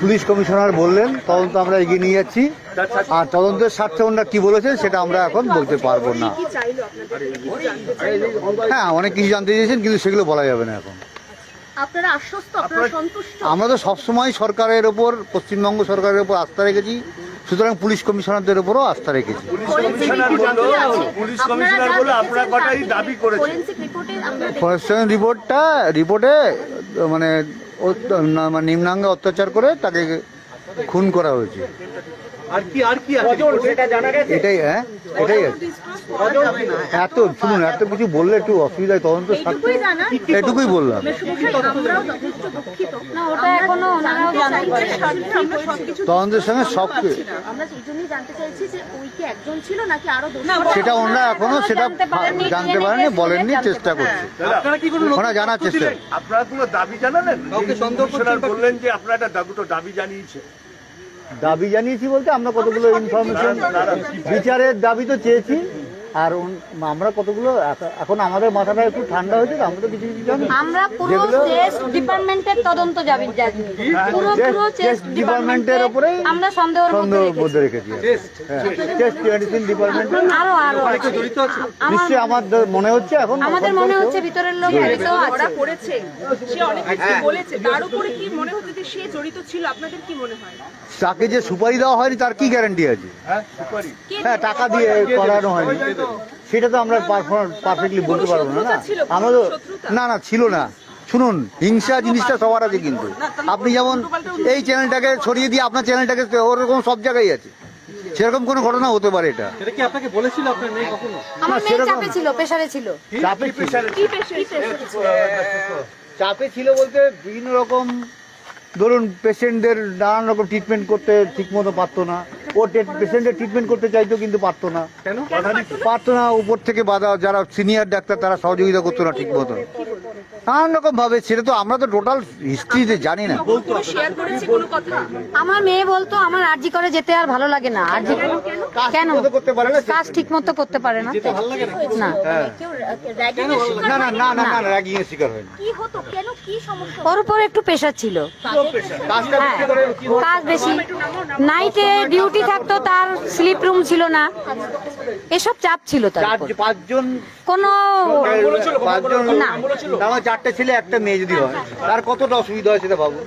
Police commissioner বললেন তদন্ত আমরা এগিয়ে নিয়ে যাচ্ছি, আর তদন্তের স্বার্থে ওনারা কি বলেছেন সেটা আমরা এখন বলতে পারবো না। হ্যাঁ, অনেক কিছু জানতে চেয়েছেন, কিন্তু সেগুলো বলা যাবে না এখন। আমরা তো সবসময় সরকারের ওপর, পশ্চিমবঙ্গ সরকারের ওপর আস্থা রেখেছি, সুতরাং পুলিশ কমিশনারদের ওপরও আস্থা রেখেছি। রিপোর্টে মানে নিম্নাঙ্গে অত্যাচার করে তাকে খুন করা হয়েছে। এটাই এটাই এত শুনুন, এত কিছু বললে একটু অসুবিধায়, তদন্ত এটুকুই বললাম। তদন্তের সঙ্গে সব সেটা ওনারা এখনো সেটা জানতে পারেনি, বলেননি, চেষ্টা করছে, ওনারা জানার চেষ্টা। আপনারা কোনো দাবি জানালেন? বললেন যে আপনারা একটা দাবি জানিয়েছে। দাবি জানিয়েছি বলতে আমরা কতগুলো ইনফরমেশন, বিচারের দাবি তো চেয়েছি, আর আমরা কতগুলো, এখন আমাদের মাথাটা একটু ঠান্ডা হয়েছে, আমরা তো কিছু কিছু জানি। আমরা পুরো টেস্ট ডিপার্টমেন্টের তদন্ত জানি, পুরো টেস্ট ডিপার্টমেন্টের উপরেই আমরা সন্দেহের মধ্যে রেখেছি। টেস্ট মেডিসিন ডিপার্টমেন্ট আরো জড়িত আছে নিশ্চয়ই, আমার মনে হচ্ছে, এখন আমাদের মনে হচ্ছে ভিতরের লোক জড়িত আছে। করেছে, সে অনেক কিছু বলেছে, তার উপরে কি মনে হচ্ছে যে সে জড়িত ছিল? আপনাদের কি মনে হয়? তাকে যে সুপারি দেওয়া হয়নি তার কি গ্যারান্টি আছে? হ্যাঁ, টাকা দিয়ে করানো হয়নি, সেটা তো আমরা পারফেক্টলি বলতে পারবো না। আমরা তো না ছিল না। শুনুন, হিংসা জিনিসটা সবার আছে, কিন্তু আপনি যেমন এই চ্যানেলটাকে ছড়িয়ে দিয়ে আপনার চ্যানেলটাকে, ওরকম সব জায়গায় আছে, সেরকম কোনো ঘটনা হতে পারে। এটা কি আপনাকে বলেছিল? আপনার মেয়ে কখনো? আমার মেয়ে চাপে ছিল, প্রেসারে ছিল। চাপে ছিল বলতে বিভিন্ন রকম, ধরুন পেশেন্টদের নানান রকম ট্রিটমেন্ট করতে ঠিক মতো পারতো না। ও পেশেন্টের ট্রিটমেন্ট করতে চাইতো, কিন্তু পারতো না। পারতো না, উপর থেকে বাধা, যারা সিনিয়র ডাক্তার তারা সহযোগিতা করতো না ঠিক মতো, নানান রকম ভাবে। সেটা তো আমরা তো টোটাল হিস্ট্রিতে জানি না। আমার মেয়ে বলতো আমার আরজি করে যেতে আর ভালো লাগে না। আরজি কেন করতে পারে না, কাজ ঠিক মতো করতে পারে না। না না না না না, র্যাগিং এর শিকার হয়নি। ওর উপর একটু প্রেশার ছিল, কাজ বেশি, নাইটে ডিউটি থাকতো, তার স্লিপ রুম ছিল না, এসব চাপ ছিল তার। পাঁচজন কোনো না, আমার 4টে ছেলে 1টা মেয়ে যদি হয়, তার কতটা অসুবিধা হয় সেটা ভাবো।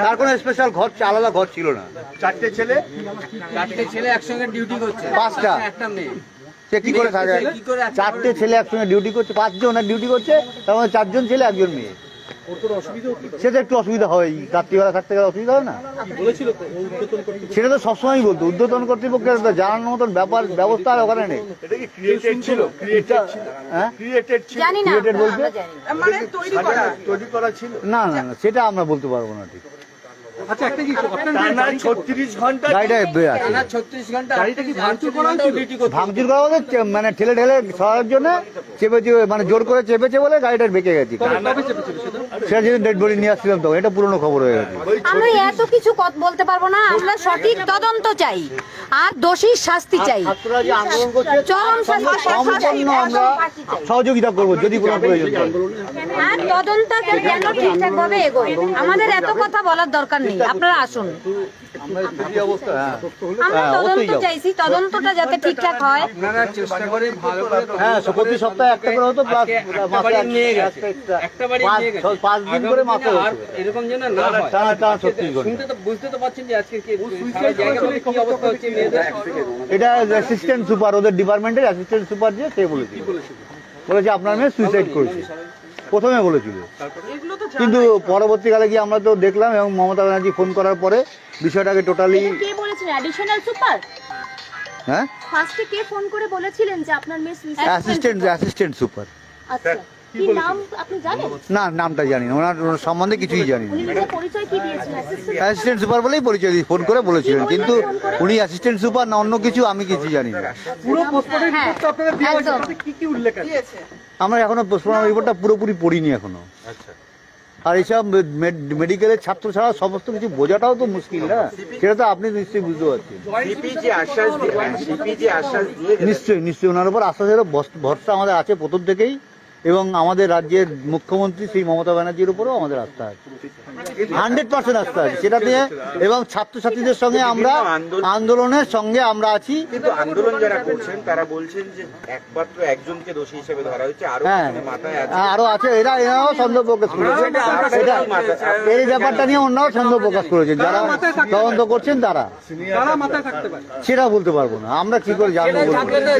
তার কোনো স্পেশাল ঘর, আলাদা ঘর ছিল না। 4টে ছেলে একসঙ্গে ডিউটি করছে, 5টা, একটা মেয়ে, সে কি করে থাকে? 4টে ছেলে একসঙ্গে ডিউটি করছে, 5 জন ডিউটি করছে, তার মধ্যে 4 জন ছেলে 1 জন মেয়ে। সেটা একটু অসুবিধা হয়, রাত্রিবেলা থাকতে গেলে অসুবিধা হয় না। সেটা তো সবসময় বলতো, উদ্বোধন কর্তৃপক্ষের জানানোর মতন ব্যাপার ব্যবস্থা আর ওখানে নেই। না না না, সেটা আমরা বলতে পারবো না ঠিক। আচ্ছা, একটা কি 36 ঘন্টা ভাঙচুর করা হচ্ছে, মানে ঠেলে সরার জন্য চেপেছে, মানে জোর করে চেপেছে বলে গাড়িটা বেঁকে গেছে। সেটা যদি ডেড বডি নিয়ে আসছিলাম তখন, এটা পুরনো খবর হয়ে গেছে। আমরা এত কিছু বলতে পারবো না, আমরা সঠিক তদন্ত চাই আর দোষীর শাস্তি চাই। চরম শাস্তি, আমরা সহযোগিতা করবো যদি কোনো প্রয়োজন হয়। আর তদন্ত যেন ঠিকঠাক ভাবে এগোয়, আমাদের এত কথা বলার দরকার নেই। আপনারা আসুন, আমরা তদন্ত চাইছি, তদন্তটা যাতে ঠিকঠাক হয়। হ্যাঁ, প্রতি সপ্তাহে একটা করে হতো, প্লাস মাসে নিয়ে গেছে 5 দিন করে মাসে এরকম যেন না হয়। শুনতে তো বুঝতে তো পারছেন যে আজকে কি অবস্থা হচ্ছে মেয়েদের। এটা অ্যাসিস্ট্যান্ট সুপার, ওদের ডিপার্টমেন্টের অ্যাসিস্ট্যান্ট সুপার যে সে বলেছে আপনার মেয়ে সুইসাইড করেছে, প্রথমে বলেছিল। কিন্তু পরবর্তীকালে গিয়ে আমরা তো দেখলাম, এবং মমতা ব্যানার্জি ফোন করার পরে বিষয়টাকে টোটালি। কে বলেছেন? Additional super? হ্যাঁ, ফার্স্টে কে ফোন করে বলেছিলেন যে আপনার মেয়ে সুইসাইড? Assistant super. আচ্ছা, কি নাম আপনি জানেন? না, নামটা জানি না, ওনার সম্বন্ধে কিছুই জানি না। উনি নিজের পরিচয় কি দিয়েছেন? অ্যাসিস্ট্যান্ট সুপার বলেই পরিচয় দিয়ে ফোন করে বলেছিলেন, কিন্তু উনি অ্যাসিস্ট্যান্ট সুপার না অন্য কিছু আমি কিছু জানি না। পুরো পোস্টমর্টম রিপোর্টটা আপনাদের দেওয়া হয়েছে, তাতে কি কি উল্লেখ আছে? আমরা এখনো পোস্টমর্টম রিপোর্টটা পুরোপুরি পড়িনি এখনো। আচ্ছা, আর এইসব মেডিকেলের ছাত্র ছাড়া সমস্ত কিছু বোঝাটাও তো মুশকিল না, সেটা তো আপনি নিশ্চয়ই বুঝতে পারছেন। নিশ্চয়ই ওনার উপর আশ্বাসের ভরসা আমাদের আছে প্রথম থেকেই, এবং আমাদের রাজ্যের মুখ্যমন্ত্রী শ্রী মমতা ব্যানার্জির উপরেও আমাদের আস্থা আছে, 100% আস্থা আছে সেটা নিয়ে। এবং ছাত্রছাত্রীদের সঙ্গে আমরা আন্দোলনের সঙ্গে আমরা আছি। কিন্তু আন্দোলন যারা করছেন তারা বলছেন যে একমাত্র একজনকে দোষী হিসেবে ধরা হয়েছে, আরো হ্যাঁ পিছনে মাথায় আছে। আরো আছে, এরাও সন্দেহ প্রকাশ করেছে। এই ব্যাপারটা নিয়ে অন্যরাও সন্দেহ প্রকাশ করেছেন, যারা তদন্ত করছেন তারা। সেটা বলতে পারবো না, আমরা কি করে জানবো?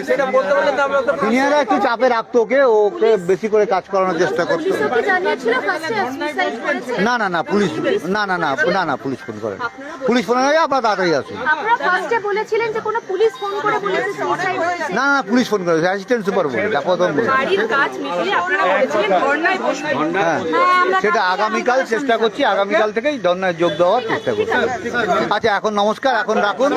সেটা বলতে পারলে তো আমরা তো সিনিয়ররা একটু চাপে রাখতো, ওকে বেশি করে কাজ করানোর চেষ্টা করতো। পুলিশও কি জানিয়েছিল ফার্স্টে সুইসাইড করেছে? না পুলিশ পুলিশ ফোন করেন, পুলিশ ফোন হয়ে আপনারা তাড়াতাড়ি আসুন। আপনারা ফার্স্টে বলেছিলেন যে কোনো পুলিশ ফোন করে বলেছে সুইসাইড হয়েছে। না পুলিশ ফোন করেছে, অ্যাসিস্ট্যান্ট সুপার বলে প্রথম বলে। বাড়ির কাজ মিটিয়ে আপনারা বলেছিলেন ধর্নায় বসবেন। হ্যাঁ সেটা আগামীকাল চেষ্টা করছি, আগামীকাল থেকেই ধর্নায় যোগ দেওয়ার চেষ্টা করছি। আচ্ছা এখন নমস্কার, এখন রাখুন।